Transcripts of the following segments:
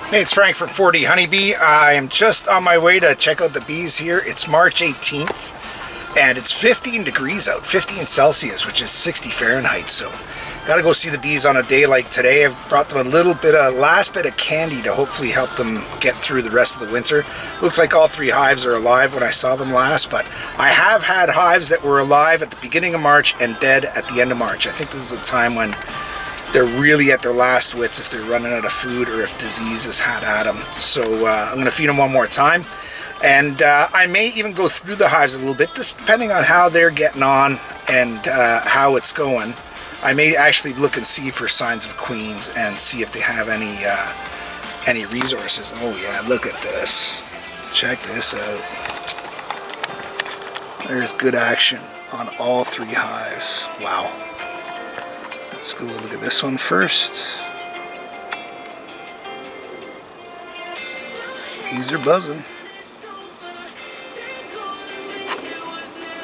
Hey, it's Frank from 4D Honeybee. I am just on my way to check out the bees here. It's March 18th and it's 15 degrees out, 15 Celsius, which is 60 Fahrenheit. So gotta go see the bees on a day like today. I've brought them a little bit of last bit of candy to hopefully help them get through the rest of the winter. Looks like all 3 hives are alive when I saw them last, but I have had hives that were alive at the beginning of March and dead at the end of March. I think this is the time when they're really at their last wits, if they're running out of food or if disease has had at them. So I'm going to feed them one more time. And I may even go through the hives a little bit, just depending on how they're getting on and how it's going. I may actually look and see for signs of queens and see if they have any resources. Oh yeah, look at this. Check this out. There's good action on all 3 hives. Wow. Let's go look at this one first. Bees are buzzing.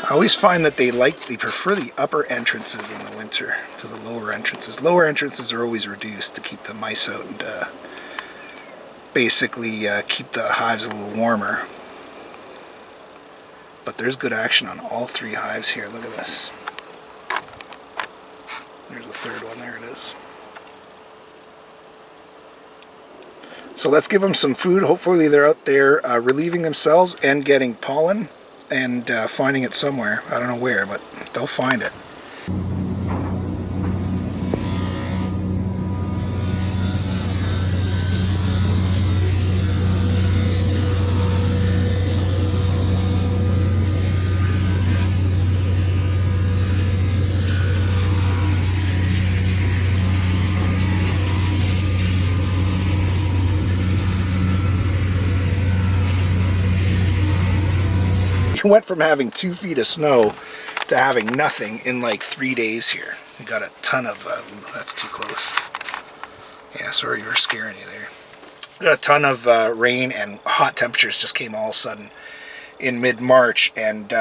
I always find that they prefer the upper entrances in the winter to the lower entrances. Lower entrances are always reduced to keep the mice out and basically keep the hives a little warmer. But there's good action on all 3 hives here. Look at this. There's the 3rd one, there it is. So let's give them some food. Hopefully they're out there relieving themselves and getting pollen and finding it somewhere. I don't know where, but they'll find it. Went from having 2 feet of snow to having nothing in like 3 days here. We got a ton of, ooh, that's too close. Yeah, sorry for scaring you there. We got a ton of rain and hot temperatures just came all of a sudden in mid-March, and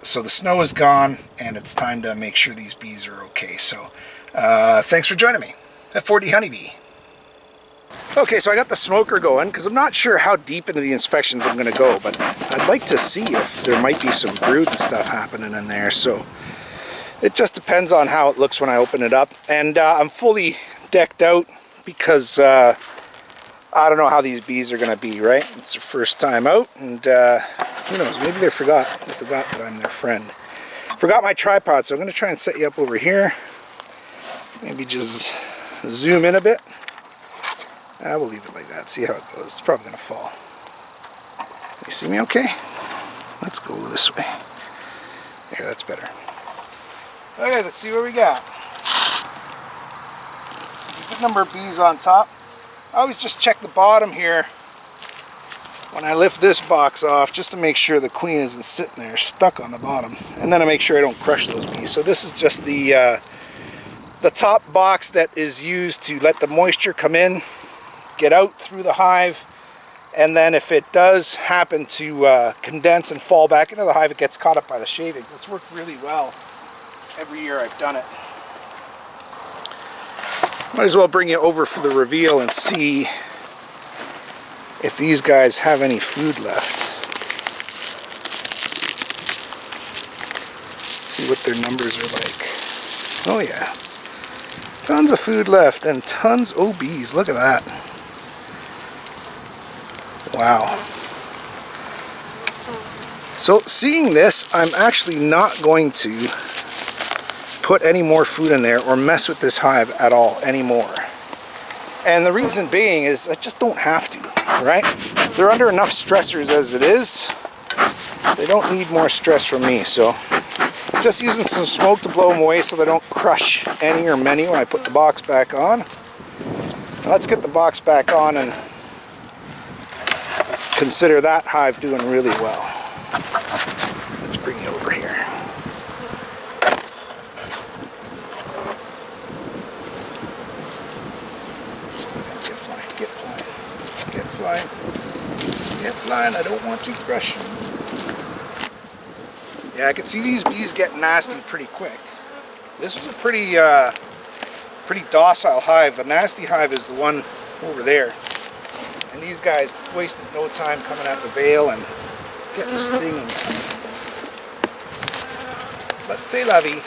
so the snow is gone and it's time to make sure these bees are okay. So thanks for joining me at 4D Honeybee. Okay, so I got the smoker going because I'm not sure how deep into the inspections I'm going to go, but I'd like to see if there might be some brood and stuff happening in there. So it just depends on how it looks when I open it up. And I'm fully decked out because I don't know how these bees are going to be, right? It's their first time out, and who knows, maybe they forgot that I'm their friend. Forgot my tripod, so I'm going to try and set you up over here. Maybe just zoom in a bit. We'll leave it like that, see how it goes. It's probably going to fall. You see me okay? Let's go this way. There, that's better. Okay, let's see what we got. Good number of bees on top. I always just check the bottom here when I lift this box off, just to make sure the queen isn't sitting there stuck on the bottom. And then I make sure I don't crush those bees. So this is just the top box that is used to let the moisture come in, get out through the hive, and then if it does happen to condense and fall back into the hive, it gets caught up by the shavings. It's worked really well every year I've done it. Might as well bring you over for the reveal and see if these guys have any food left. See what their numbers are like. Oh yeah, tons of food left and tons of bees. Look at that. Wow. So seeing this, I'm actually not going to put any more food in there or mess with this hive at all anymore. And the reason being is I just don't have to, right? They're under enough stressors as it is. They don't need more stress from me. So just using some smoke to blow them away so they don't crush any or many when I put the box back on. Now let's get the box back on and consider that hive doing really well. Let's bring you over here. Let's get flying, get flying, get flying, get flying. I don't want to crush you. Yeah, I can see these bees get nasty pretty quick. This was a pretty docile hive. The nasty hive is the one over there. And these guys wasted no time coming out the veil and getting the sting. But c'est la vie.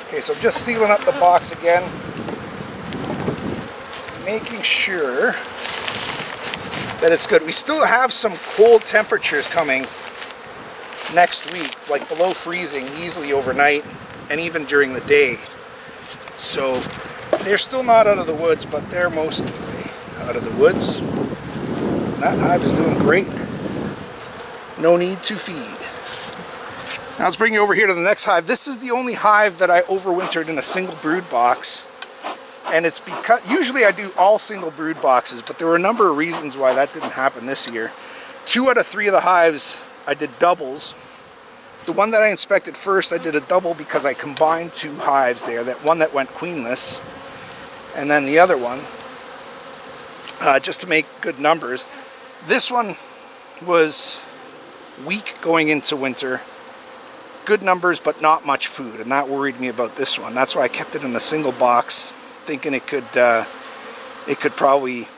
Okay, so I'm just sealing up the box again, making sure that it's good. We still have some cold temperatures coming next week, like below freezing, easily overnight, and even during the day. So they're still not out of the woods, but they're most of the way out of the woods. And that hive is doing great. No need to feed. Now let's bring you over here to the next hive. This is the only hive that I overwintered in a single brood box. And it's because, usually I do all single brood boxes, but there were a number of reasons why that didn't happen this year. 2 out of 3 of the hives, I did doubles. The one that I inspected first, I did a double because I combined 2 hives there. That one that went queenless, and then the other one, just to make good numbers. This one was weak going into winter. Good numbers, but not much food, and that worried me about this one. That's why I kept it in a single box, thinking it could probably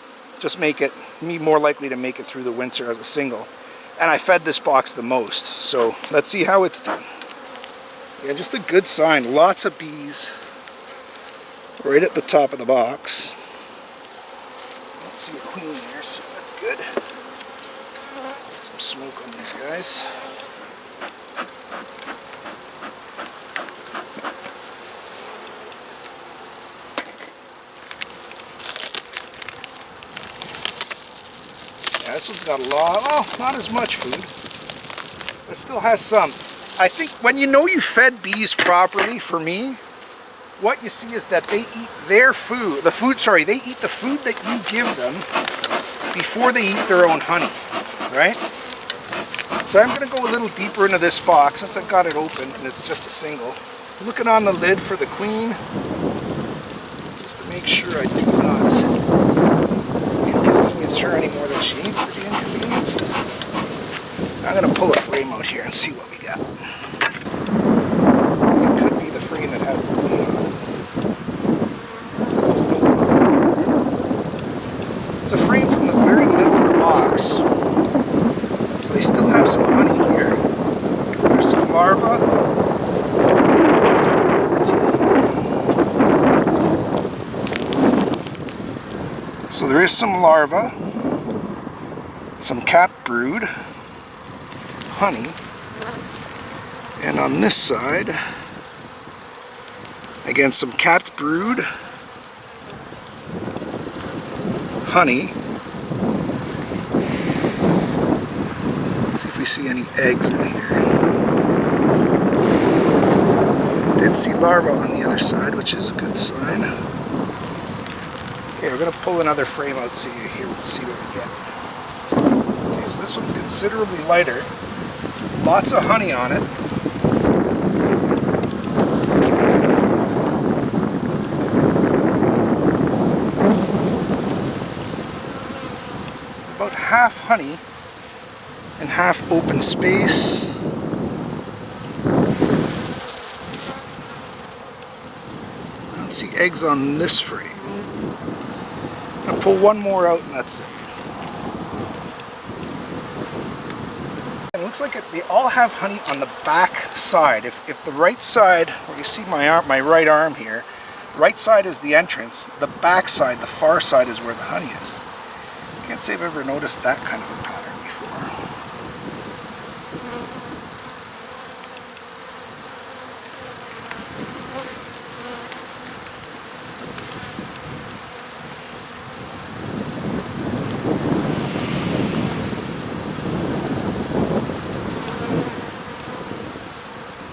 just make it me more likely to make it through the winter as a single. And I fed this box the most, so let's see how it's doing. Yeah, just a good sign. Lots of bees right at the top of the box. I don't see a queen here, so that's good. Get some smoke on these guys. This one's got a lot, well, not as much food, but still has some. I think when you know you fed bees properly, for me, what you see is that they eat their food, they eat the food that you give them before they eat their own honey, right? So I'm going to go a little deeper into this box since I've got it open and it's just a single. Looking on the lid for the queen, just to make sure I do not inconvenience her any more than she needs to be inconvenienced. I'm going to pull a frame out here and see what we got. It could be the frame that has the queen on it. Just don't know. It's a frame from the very middle of the box. So they still have some honey here. There's some larvae. So there is some larvae, some capped brood, honey, and on this side, again, some capped brood, honey. Let's see if we see any eggs in here. Did see larvae on the other side, which is a good sign. Okay, we're going to pull another frame out so you here, we'll see what we get. Okay, so this one's considerably lighter. Lots of honey on it. About half honey and half open space. I don't see eggs on this frame. I'll pull one more out and that's it. It looks like they all have honey on the back side. If the right side, where you see my arm, my right arm here, right side is the entrance, the back side, the far side is where the honey is. Can't say I've ever noticed that kind of a pattern before.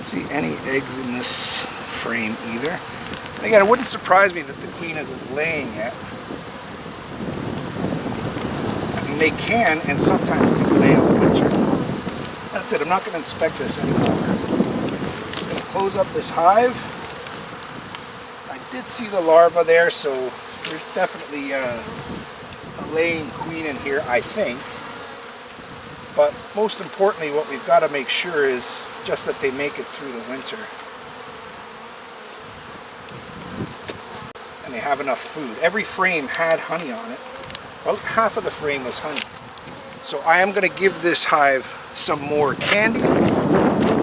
See any eggs in this frame either. And again, it wouldn't surprise me that the queen isn't laying yet. I mean, they can and sometimes do lay all winter. That's it, I'm not going to inspect this anymore. I'm just going to close up this hive. I did see the larva there, so there's definitely a laying queen in here, I think. But most importantly, what we've got to make sure is just that they make it through the winter. And they have enough food. Every frame had honey on it. About half of the frame was honey. So I am going to give this hive some more candy.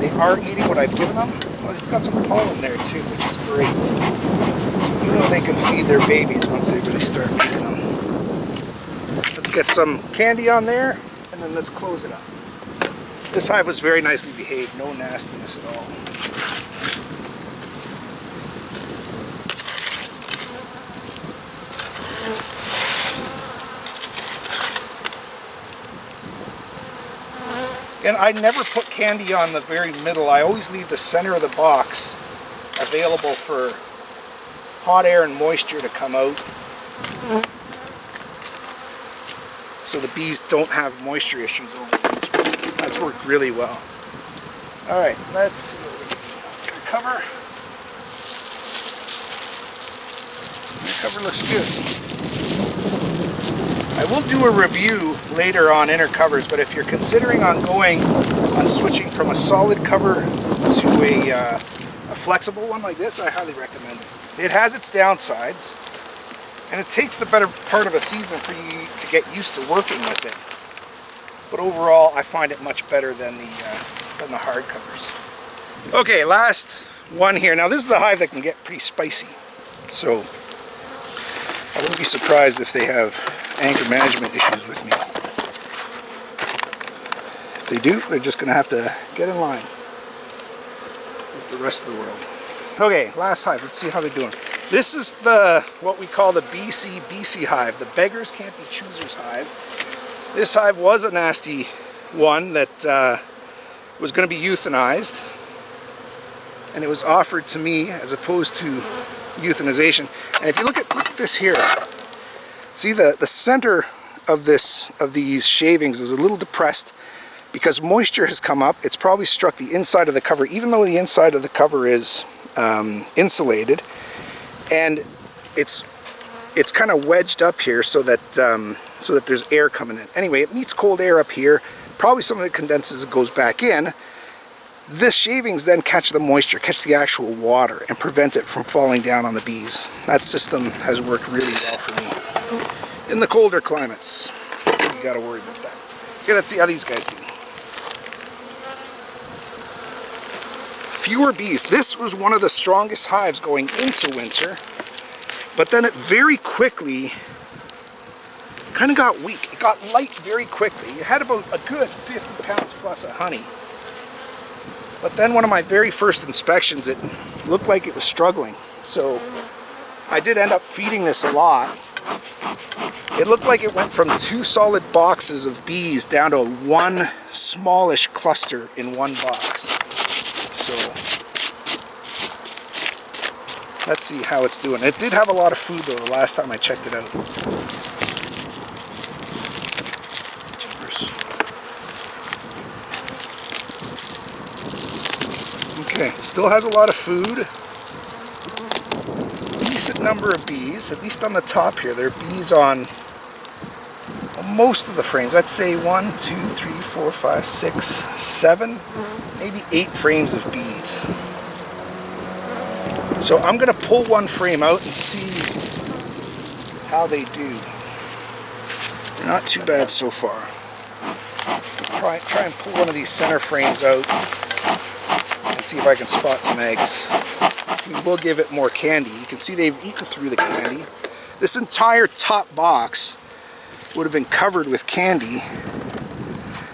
They are eating what I've given them. Well, they've got some pollen there too, which is great. So you know they can feed their babies once they really start making them. Let's get some candy on there, and then let's close it up. This hive was very nicely behaved, no nastiness at all. And I never put candy on the very middle. I always leave the center of the box available for hot air and moisture to come out, so the bees don't have moisture issues over winter. That's worked really well. Alright, let's see what we can do. Cover. The cover looks good. I will do a review later on inner covers, but if you're considering on switching from a solid cover to a flexible one like this, I highly recommend it. It has its downsides, and it takes the better part of a season for you to get used to working with it. But overall, I find it much better than the hard covers. Okay, last one here. Now this is the hive that can get pretty spicy, so I wouldn't be surprised if they have anger management issues with me. If they do, they're just going to have to get in line with the rest of the world. Okay, last hive. Let's see how they're doing. This is what we call the BC hive, the beggars can't be choosers hive. This hive was a nasty one that was going to be euthanized, and it was offered to me as opposed to euthanization. And if you look at this here, see the center of these shavings is a little depressed because moisture has come up. It's probably struck the inside of the cover, even though the inside of the cover is insulated, and it's kind of wedged up here so that there's air coming in. Anyway, it meets cold air up here. Probably some of it condenses and goes back in. This shavings then catch the moisture, catch the actual water, and prevent it from falling down on the bees. That system has worked really well for me. In the colder climates, you gotta worry about that. Okay, let's see how these guys do. Fewer bees. This was one of the strongest hives going into winter, but then it very quickly kind of got weak. It got light very quickly. It had about a good 50 pounds plus of honey. But then one of my very first inspections, it looked like it was struggling. So I did end up feeding this a lot. It looked like it went from 2 solid boxes of bees down to one smallish cluster in one box. So let's see how it's doing. It did have a lot of food though the last time I checked it out. Okay, still has a lot of food. Decent number of bees, at least on the top here. There are bees on most of the frames. I'd say 1, 2, 3, 4, 5, 6, 7, maybe 8 frames of bees. So I'm going to pull one frame out and see how they do. They're not too bad so far. Try and pull one of these center frames out and see if I can spot some eggs. We will give it more candy. You can see they've eaten through the candy. This entire top box would have been covered with candy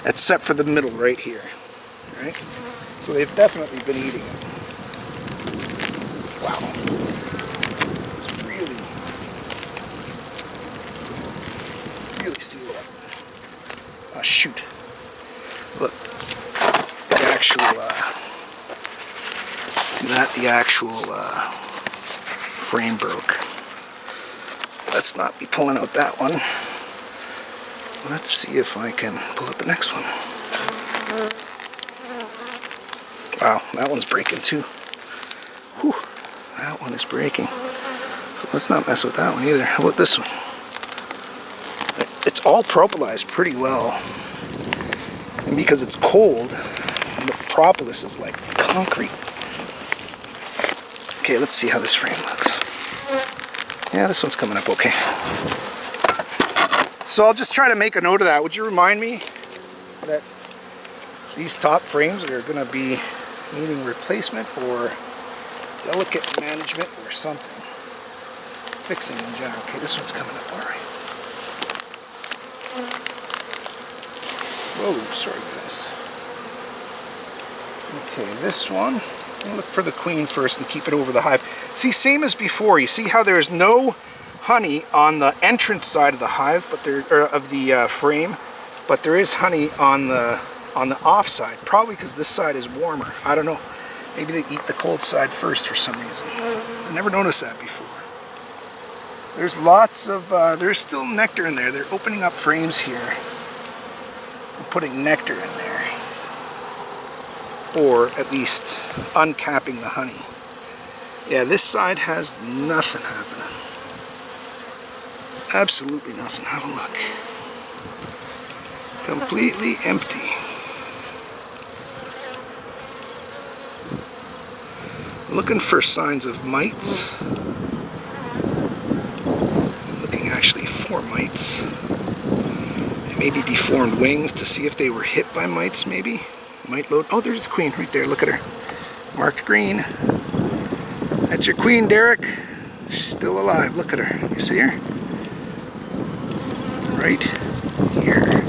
except for the middle right here. Right? So they've definitely been eating it. Wow. It's really sealed up. Oh shoot. Look. The actual see that? The actual frame broke. Let's not be pulling out that one. Let's see if I can pull out the next one. Wow, that one's breaking too. Whew, that one is breaking. So let's not mess with that one either. How about this one? It's all propolised pretty well. And because it's cold, the propolis is like concrete. Okay, let's see how this frame looks. Yeah, this one's coming up okay. So I'll just try to make a note of that. Would you remind me that these top frames are going to be needing replacement or delicate management or something? Fixing in general. Okay, this one's coming up all right. Whoa, sorry guys. Okay, this one, I'll look for the queen first and keep it over the hive. See, same as before. You see how there's no honey on the entrance side of the hive, but there, or of the frame, but there is honey on the off side. Probably because this side is warmer. I don't know. Maybe they eat the cold side first for some reason. I never noticed that before. There's lots of, there's still nectar in there. They're opening up frames here and putting nectar in there. Or at least uncapping the honey. Yeah, this side has nothing happening. Absolutely nothing. Have a look. Completely empty. Looking for signs of mites. Looking actually for mites. And maybe deformed wings to see if they were hit by mites maybe. Mite load. Oh, there's the queen right there. Look at her. Marked green. That's your queen, Derek. She's still alive. Look at her. You see her? Right here.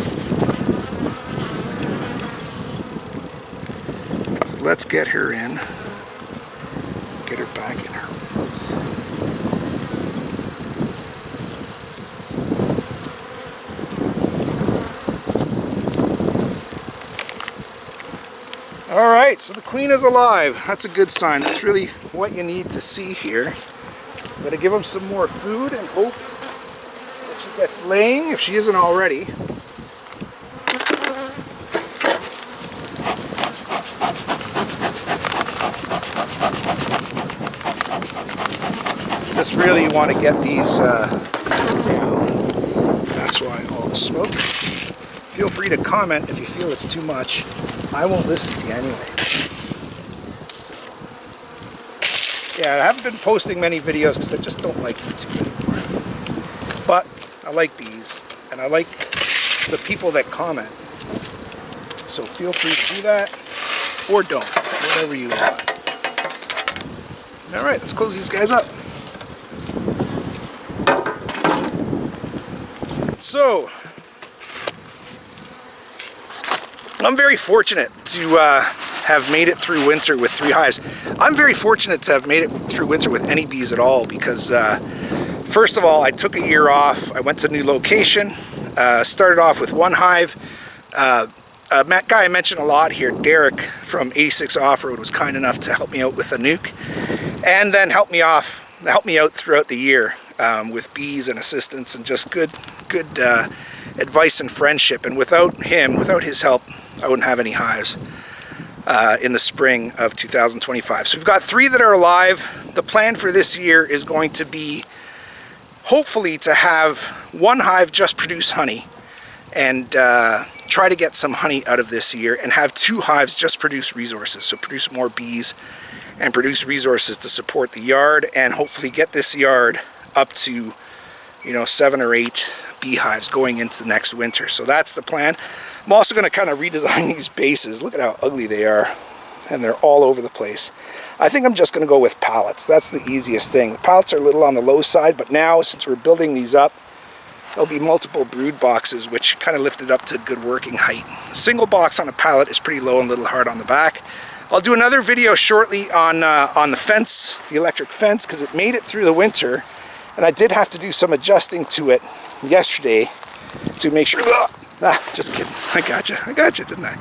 So let's get her in. Get her back in her roots. Alright, so the queen is alive. That's a good sign. That's really what you need to see here. Gotta give them some more food and hope that she gets laying if she isn't already. Just really want to get these down. That's why all the smoke. Feel free to comment if you feel it's too much. I won't listen to you anyway. So, yeah, I haven't been posting many videos because I just don't like YouTube anymore. But I like bees, and I like the people that comment. So feel free to do that, or don't, whatever you want. Alright, let's close these guys up. So, I'm very fortunate to have made it through winter with 3 hives. I'm very fortunate to have made it through winter with any bees at all because, first of all, I took a year off. I went to a new location, started off with 1 hive. A guy I mentioned a lot here, Derek from 86 Off-Road, was kind enough to help me out with a nuke, and then help me out throughout the year with bees and assistance and just good advice and friendship. And without him, without his help, I wouldn't have any hives in the spring of 2025. So we've got 3 that are alive. The plan for this year is going to be hopefully to have 1 hive just produce honey and try to get some honey out of this year, and have 2 hives just produce resources, so produce more bees and produce resources to support the yard, and hopefully get this yard up to, you know, 7 or 8 beehives going into the next winter. So that's the plan. I'm also going to kind of redesign these bases. Look at how ugly they are, and they're all over the place. I think I'm just going to go with pallets. That's the easiest thing. The pallets are a little on the low side, but now since we're building these up, there'll be multiple brood boxes, which kind of lift it up to good working height. A single box on a pallet is pretty low and a little hard on the back. I'll do another video shortly on the fence, the electric fence, because it made it through the winter, and I did have to do some adjusting to it yesterday to make sure. Just kidding. I got you, didn't I?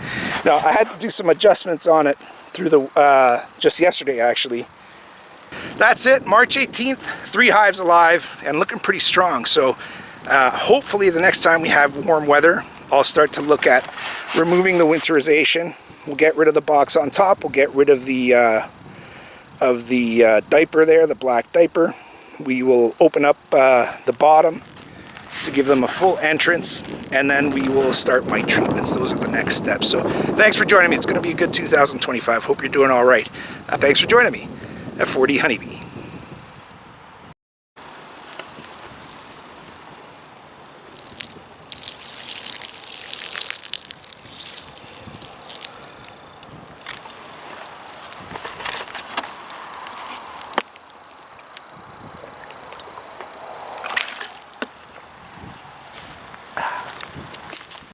No, I had to do some adjustments on it through the just yesterday actually. That's it. March 18th, 3 hives alive and looking pretty strong. So hopefully the next time we have warm weather, I'll start to look at removing the winterization. We'll get rid of the box on top. We'll get rid of the diaper there, the black diaper. We will open up the bottom to give them a full entrance, and then we will start mite treatments. Those are the next steps. So thanks for joining me. It's going to be a good 2025. Hope you're doing all right. Thanks for joining me at 4D Honeybee.